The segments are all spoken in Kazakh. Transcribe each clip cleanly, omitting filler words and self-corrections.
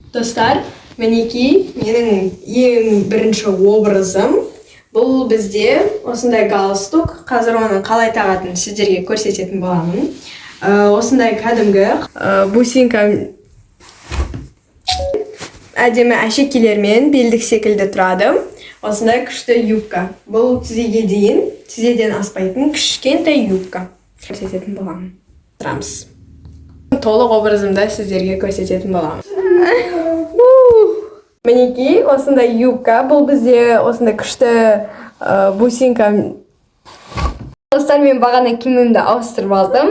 Достар, мінекей менің ең бірінші образым. Бұл бізде осындай галстук. Қазір оның қалай тағатынын сіздерге көрсететін боламын. Осындай кәдімгі бусинка әдемі әшекейлермен белдік секілді тұрады. Осындай күшті юбка. Бұл тізеге дейін, тізеден аспайтын кішкентай юбка. Көрсететін боламын. Тұрамыз. Толық образымда сіздерге көрсететін боламын. Мінекей, осындай юбка. Бұл бізде осындай күшті бусинка. Достар, мен бағана киімімді ауыстырып алдым.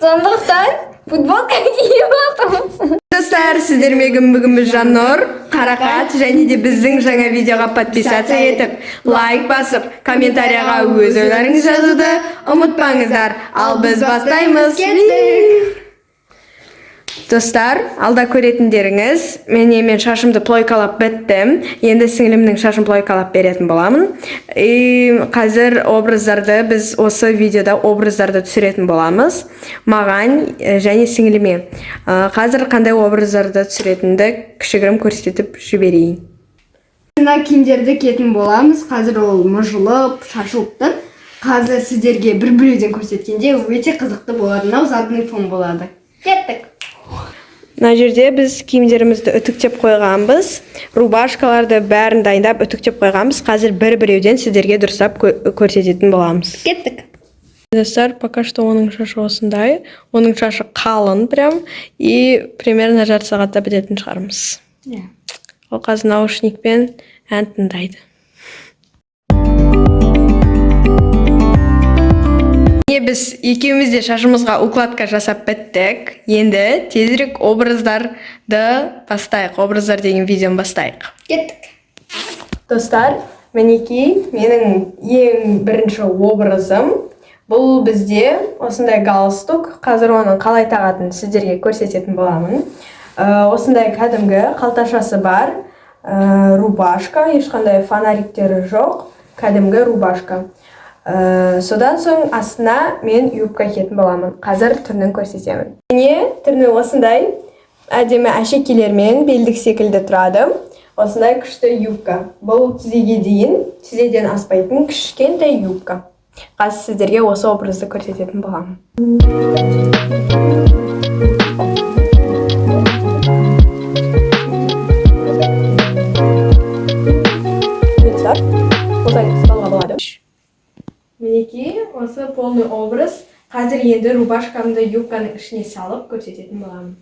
Сондықтан футболка киіп алдым. Достар, сіздермен бүгін біз Жаннұр, Қарақат және де біздің жаңа видеоға подписация етіп, лайк басып, комментарияға өз ойларыңыз жазуды ұмытпаңыздар. Ал біз бастаймыз. Достар, алда көретіндеріңіз, мен шашымды плойкалап біттім. Енді сіңілімнің шашын плойкалап беретін боламын. Қазір образдарды, біз осы видеода образдарды түсіретін боламыз. Маған және сіңіліме. Қазір қандай образдарды түсіретінді кішігірім көрсетіп жіберейін. Мына киімдерді киетін боламыз. Қазір ол мұжылып, шашылыпты. Қазір сіздерге бір-біреуден көрсеткенде өте қызықты болады. Мынау задный фон болады. Кеттік. Мына жерде біз киімдерімізді үтіктеп қойғанбыз. Рубашкаларды бәрін дайындап үтіктеп қойғанбыз. Қазір бір-біреуден сіздерге дұрыстап көрсететін боламыз. Кеттік. Достар, пока что оның шашы осындай. Оның шашы қалың прям. И примерно жарты сағатта бітетін шығармыз. Ол қазір наушникпен ән тыңдайды. Біз екеумізде шашымызға укладка жасап біттік. Енді тезірек образдарды бастайық. Образдар деген видеоны бастайық. Кеттік. Достар, мінекей менің ең бірінші образым. Бұл бізде осындай галстук. Қазір оның қалай тағатынын сіздерге көрсететін боламын. Осындай кәдімгі қалташасы бар. Рубашка, ешқандай фонариктері жоқ. Кәдімгі рубашка. Содан соң астына мен юбка киетін боламын. Қазір түрін көрсетемін. Міне түрін осындай әдемі әшекейлермен белдік секілді тұрады. Осындай күшті юбка. Бұл тізеге дейін, тізеден аспайтын кішкентай юбка. Қазір сіздерге осы образды көрсететін боламын. Мінекей, осы полный образ. Қазір енді рубашкамды юбканың ішіне салып көрсететін боламын.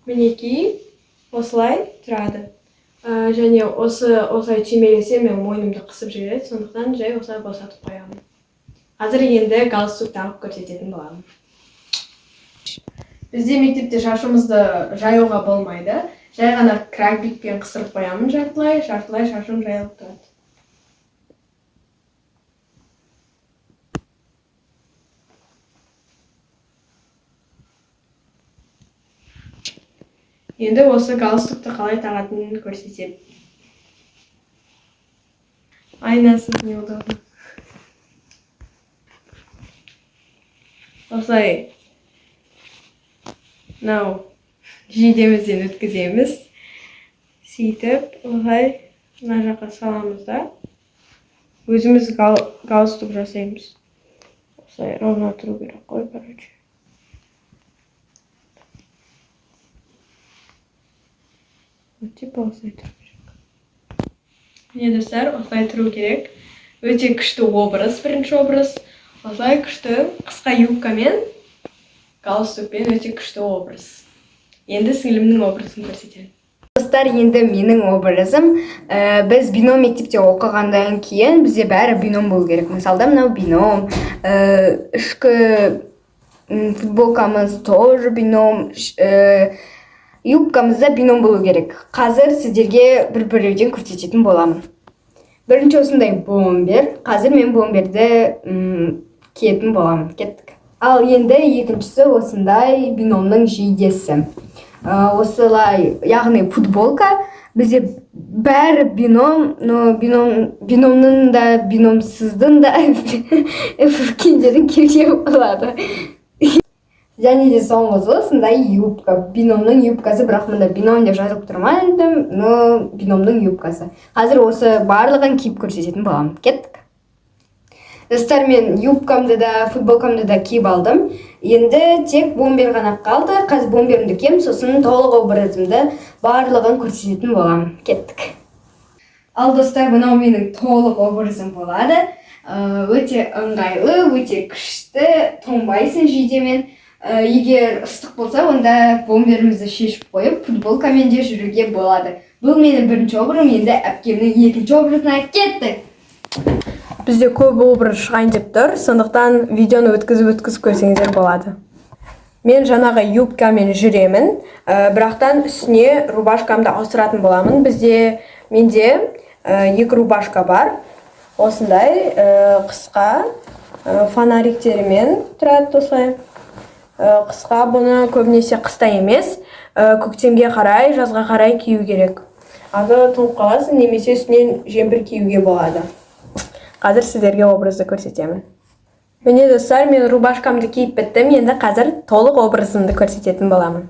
Мінекей, осылай тұрады. Және осылай түймелесе мен мойнымды қысып жібереді, сондықтан жай осылай босатып қоямын. Қазір енді галстук тағып көрсететін боламын. Бізде мектепте шашымызды жаюға болмайды. Жай ғана кракбикпен қысырып қоямын жартылай шашым жайылып тұрады. Енді осы галстукты қалай тағатынын көрсетемін. Айнасыз неудобно. Осылай жейдемізден өткіземіз. Сөйтіп, олай мына жаққа саламыз да. Өзіміз галстук жасаймыз. Осылай ровно тұру керек қой, короче. Типа осылай тұру керек. Міне достар, осылай тұру керек. Өте күшті образ, бірінші образ. Осылай күшті қысқа юбкамен, галстукпен өте күшті образ. Енді сіңілімнің образын көрсетемін. Достар, енді менің образым. Біз бином мектепте оқығандан кейін бізде бәрі бином болу керек. Мысалда мынау бином, ішкі футболкамыз тоже бином, юбкамызда бином болу керек. Қазір сіздерге бір-біреуден көрсететін боламын. Бірінші осындай бомбер. Қазір мен бомберді киетін боламын. Кеттік. Ал енді екіншісі осындай биномның жейдесі. Осылай, яғни футболка. Бізде бәрі бином, но биномның да биномсыздың да киімдерін киюге болады. Және де соңғысы осындай юбка. Биномның юбкасы, бірақ мында бином деп жазылып тұрмайды, но биномның юбкасы. Қазір осы барлығын киіп көрсететін боламын. Кеттік. Достар, мен юбкамды да, футболкамды да киіп алдым. Енді тек бомбер ғана қалды. Қазір бомберімді кием, сосын толық образымды барлығын көрсететін боламын. Кеттік. Ал достар, мынау менің толық образым болады. Өте ыңғайлы, өте күшті, тоңбайсың жейдемен. Егер ыстық болса, онда бомберімізді шешіп қойып, футболкамен де жүруге болады. Бұл менің бірінші образым, енді әпкемнің екінші образына кеттік. Бізде көп образ шығайын деп тұр, сондықтан видеоны өткізіп көрсеңіздер болады. Мен жаңағы юбкамен жүремін, бірақтан үстіне рубашкамды ауыстыратын боламын. Менде екі рубашка бар. Осындай қысқа фонариктерімен тұрады осылай. Қысқа, бұны көбінесе қыста емес, көктемге қарай, жазға қарай кию керек. Ағы тоңып қаласың, немесе үстінен жемпір киюге болады. Қазір сіздерге образды көрсетемін. Міне достар, мен рубашкамды киіп біттім, енді қазір толық образымды көрсететін боламын.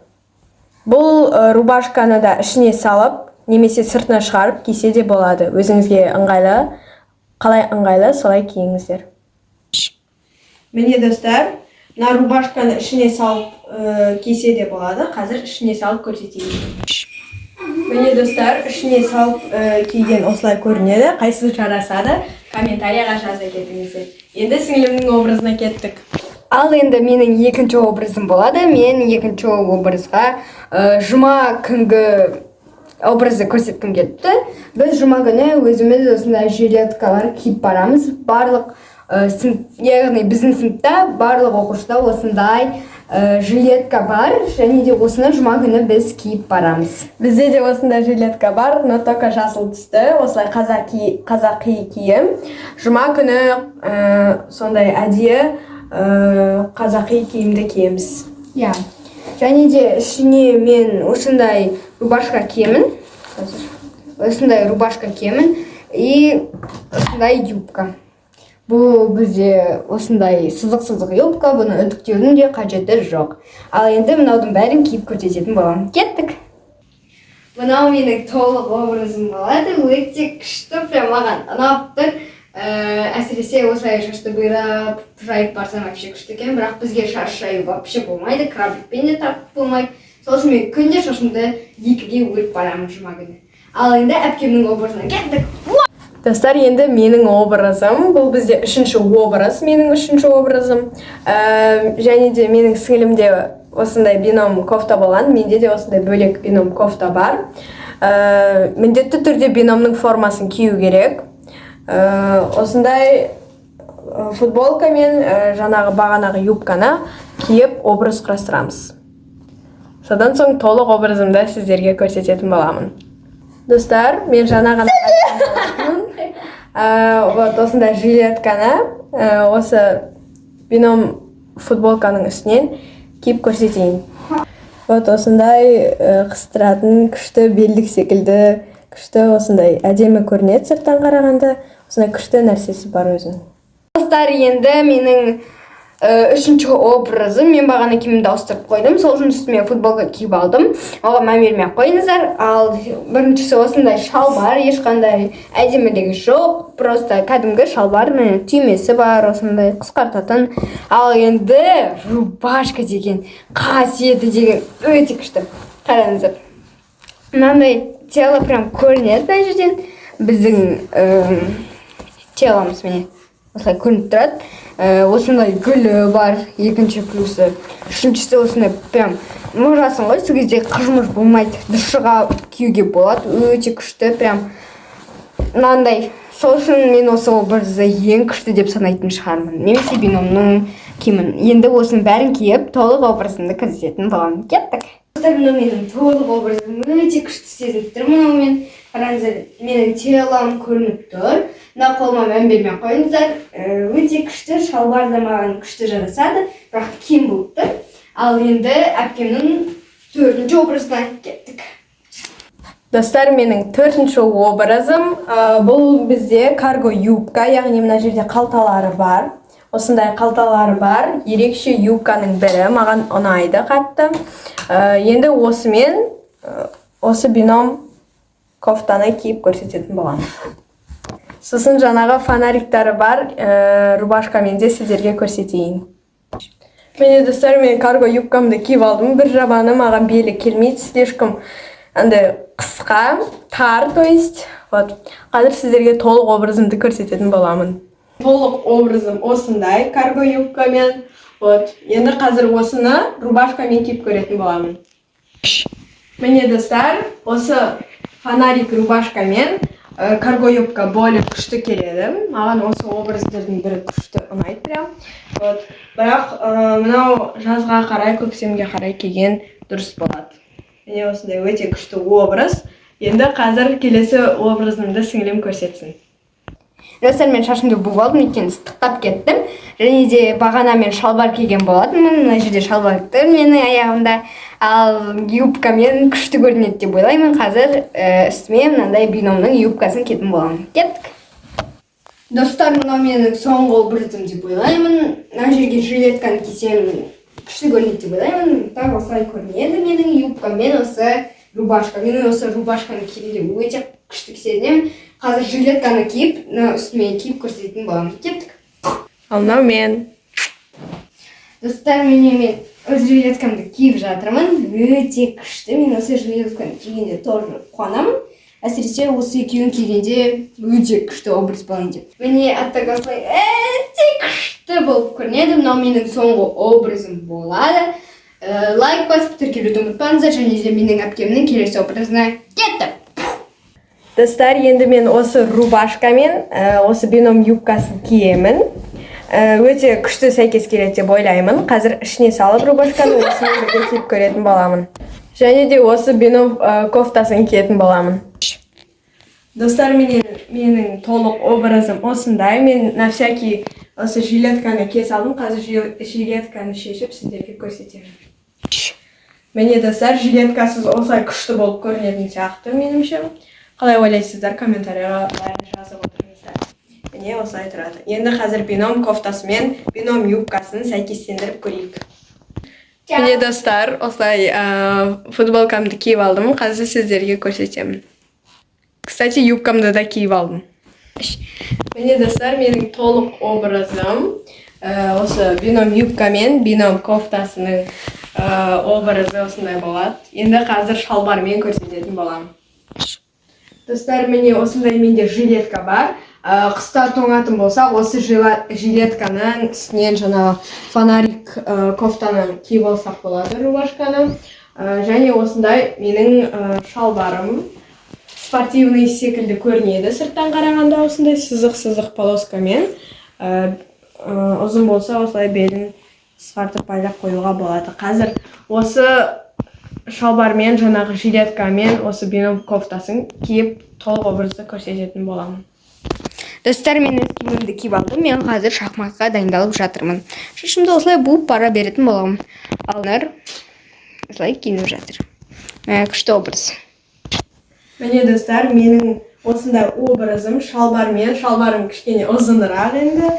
Бұл рубашканы да ішіне салып, немесе сыртына шығарып кисе де болады. Өзіңізге ыңғайлы, қалай ыңғайлы, солай киіңіздер. Міне достар, мына рубашканы ішіне салып кисе де болады. Қазір ішіне салып көрсетейін. Міне достар, ішіне салып киген осылай көрінеді. Қайсысы жарасады? Комментарияға жаза кетіңіздер. Енді сіңілімнің образына кеттік. Ал енді менің екінші образым болады. Мен екінші образға жұма күнгі образды көрсеткім кетті. Біз жұма күні өзіміз осындай жилеткалар киіп барамыз. Барлық яғни біздің сыныпта барлық оқушыда осындай жилетка бар, және де осыны жұма күні біз киіп барамыз. Бізде де осындай жилетка бар, но только жасыл түсті, осылай қазақи киім. Жұма күні сондай әдейі қазақи киімді киеміз. Және де ішіне мен осындай рубашка киемін. Осындай рубашка киемін и осындай юбка. Бұл бізде осындай сызық юбка, бұны үтіктеудің де қажеті жоқ. Ал енді мұнаудың бәрін киіп көрсететін боламын. Кеттік! Мынау менің толық образым болады. Өте күшті, прям маған ұнап тұр. Әсіресе осылай шашты бұйрап, жайып барсам вообще күшті екен, бірақ бізге шаш жаю вообще болмайды, крабликпен де тартып болмайды. Сол үшін мен күнде шашымды екіге өріп барамын жұма күні. Ал енді әпкемнің образына кеттік! Достар, енді менің образым, бұл бізде үшінші образ, менің үшінші образым. Және де менің сіңілімде осындай бином кофта болған, менде де осындай бөлек бином кофта бар. Міндетті түрде биномның формасын кию керек. Осындай футболка мен жаңағы бағанағы юбканы киіп образ құрастырамыз. Содан соң толық образымды сіздерге көрсететін боламын. Достар, мен жаңа ғана осындай жилетканы осы бином футболканың үстінен киіп көрсетейін. Осындай қыстыратын күшті белдік секілді, күшті осындай әдемі көрінеді сырттан қарағанда, осындай күшті нәрсесі бар өзінің. Достар, енді менің үшінші образым, мен бағана киімімді ауыстырып қойдым, сол үшін үстіме футболка киіп алдым. Оған мән бермей қойыңыздар. Ал біріншісі осындай шалбар, ешқандай әдемілігі жоқ, просто кәдімгі шалбар, түймесі бар, осындай қысқартатын. Ал енді рубашка деген, қасиеті деген өте күшті. Қараңыздар. Мынандай тело прям көрінеді мына жерден. Біздің теломыз міне осылай көрініп тұрады. Осындай гүлі бар, екінші плюсы. Үшіншісі осындай прям мұжасын ғой, сол кезде қыжмыш болмайды, дұршыға киюге болады, өте күшті, прям мынандай. Сол үшін мен осы образды ең күшті деп санайтын шығармын, немесе биномның киімін. Енді осының бәрін киіп, толық образымды көрсететін боламын. Кеттік! Мынау менің толық образым өте күшті сезініп тұр. Мынау қараңыздар, менің телом көрініп тұр. Мына қолыма мән бермей қойыңыздар. Өте күшті, шалбар да маған күшті жарасады, бірақ киім болып тұр. Ал енді әпкемнің төртінші образына кеттік. Достар, менің төртінші образым бұл бізде карго юбка, яғни мына жерде қалталары бар. Осындай қалталары бар. Ерекше юбканың бірі маған ұнайды қатты. Енді осымен осы бином кофтаны киіп көрсететін боламын. Сосын жаңағы фонариктары бар, рубашкамен де сіздерге көрсетейін. Міне достар, мен карго юбкамды киіп алдым. Бір жабаны маған белі келмейді, слишком қысқа, тар, то есть. Қазір сіздерге толық образымды көрсететін боламын. Толық образым осындай карго юбкамен. Енді қазір осыны рубашкамен киіп көретін боламын. Міне достар, осы фонарик рубашкамен карго юбка бөліп күшті келеді. Маған осы образдардың бірі күшті ұнайды прям. Бірақ мынау жазға қарай, көктемге қарай киген дұрыс болады. Міне осындай өте күшті образ. Енді қазір келесі образымды сіңілім көрсетсін. Достар, мен шашымды буып алдым, өйткені ыстықтап кеттім. Және де бағана мен шалбар киген болатынмын. Мына жерде шалбар тұр менің аяғымда. Ал юбкамен күшті көрінеді деп ойлаймын. Қазір үстіме мынандай биномның юбкасын киетін боламын. Кеттік. Достар, мынау менің соңғы образым деп ойлаймын. Мына жерге жилетканы кисем күшті көрінеді деп ойлаймын. Так осылай көрінеді менің юбкамен осы рубашка. Мен осы рубашканы кигенде өте күшті сезінемін. Қазір жилетканы киіп, үстіме киіп көрсететін боламын. Кеттік. Ал мынау мен. Достар, мен өз жилеткамды киіп жатырмын. Өте күшті. Мен осы жилетканы кигенде тоже қуанамын. Әсіресе осы екеуін кигенде өте күшті образ болайын деп. Міне аттак осылай өте күшті болып көрінеді. Мынау менің соңғы образым болады. Лайк басып тіркелуді ұмытпаңыздар, және де менің әпкемнің келесі образына кеттім. Достар, енді мен осы рубашкамен осы бином юбкасын киемін. Өте күшті сәйкес келеді деп ойлаймын. Қазір ішіне салып рубашканы осымен бірге киіп көретін боламын. Және де осы бином кофтасын киетін боламын. Достар, менің толық образым осындай. Мен на всякий осы жилетканы кие салдым. Қазір жилетканы шешіп сіздерге көрсетемін. Міне достар, жилеткасыз осылай күшті болып көрінетін сияқты меніңше. Қалай ойлайсыздар, комментарияға бәрін жазып отырыңыздар. Міне осылай тұрады. Енді қазір бином кофтасымен бином юбкасын сәйкестендіріп көрейік. Міне достар, осылай футболкамды киіп алдым. Қазір сіздерге көрсетемін. Кстати, юбкамды да киіп алдым. Міне достар, менің толық образым осы бином юбкамен бином кофтасының образы осындай болады. Енді қазір шалбармен көрсететін боламын. Достар, міне осындай менде жилетка бар. Қыста тоңатын болса, осы жилетканың үстінен жаңағы фонарик кофтаны киіп алсақ болады, рубашканы. Және осындай менің шалбарым спортивный секілді көрінеді. Сырттан қарағанда осындай сызық-сызық полоскамен. Ұзын болса, осылай белін қысқартып байлап қоюға болады. Қазір осы шалбармен, жаңағы жилеткамен осы бином кофтасын киіп толық образды көрсететін боламын. Достар, мен өз киімімді киіп алдым. Мен қазір шахматқа дайындалып жатырмын. Шашымды осылай буып бара беретін боламын. Алдар осылай киініп жатыр. Күшті образ. Міне достар, менің осындай образым шалбармен, шалбарым кішкене ұзынырақ енді.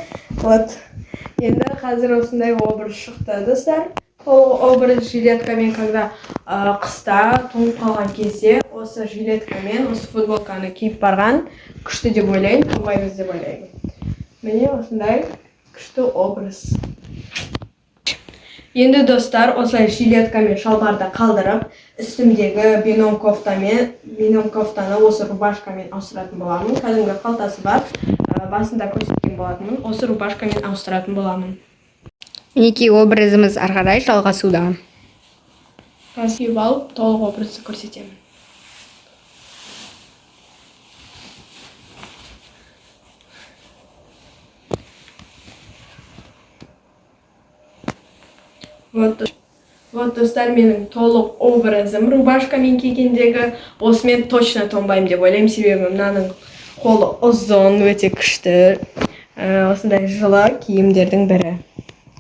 Енді қазір осындай образ шықты достар. Ол образ жилеткамен, когда қыста тоңып қалған кезде, осы жилеткамен, осы футболканы киіп барған күшті деп ойлаймын, тоңбаймыз деп ойлаймын. Міне осындай күшті образ. Енді достар, осылай жилеткамен шалбарды қалдырып, үстімдегі бином кофтаны осы рубашкамен ауыстыратын боламын. Кәдімгі қалтасы бар, басында көрсеткен болатынмын. Осы рубашкамен ауыстыратын боламын. Мінекей образымыз ары қарай жалғасуда. Киіп алып, толық образды көрсетемін. Вот достар, менің толық образым рубашкамен кигендегі. Осымен точно тоңбаймын деп ойлаймын, себебі мынаның қолы ұзын, өте күшті. Осындай жылы киімдердің бірі.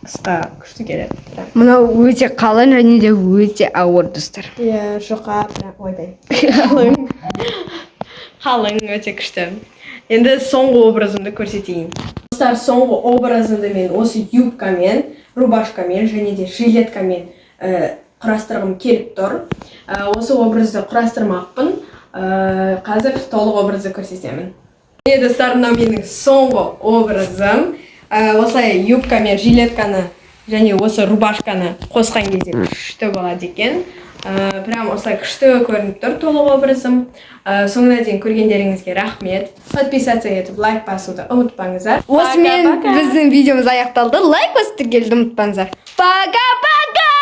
қысқа күшті келеді. Мынау өте қалың және де өте ауыр достар. Иә, жұқа, ойдай. Қалың. Қалың өте күшті. Енді соңғы образымды көрсетейін. Достар, соңғы образымды мен осы юбкамен, рубашкамен және де жилеткамен құрастырғым келіп тұр. Осы образды құрастырмақпын. Қазір толық образды көрсетемін. Достар, мынау менің соңғы образым. Осылай юбка мен жилетканы және осы рубашканы қосқан кезде күшті болады екен. Прям осылай күшті көрініп тұр толық образым. Соңына дейін көргендеріңізге рахмет. Подписаться етіп, лайк басуды ұмытпаңыздар. Осымен біздің видеомыз аяқталды. Лайк басуды ұмытпаңыздар. Пока-пока!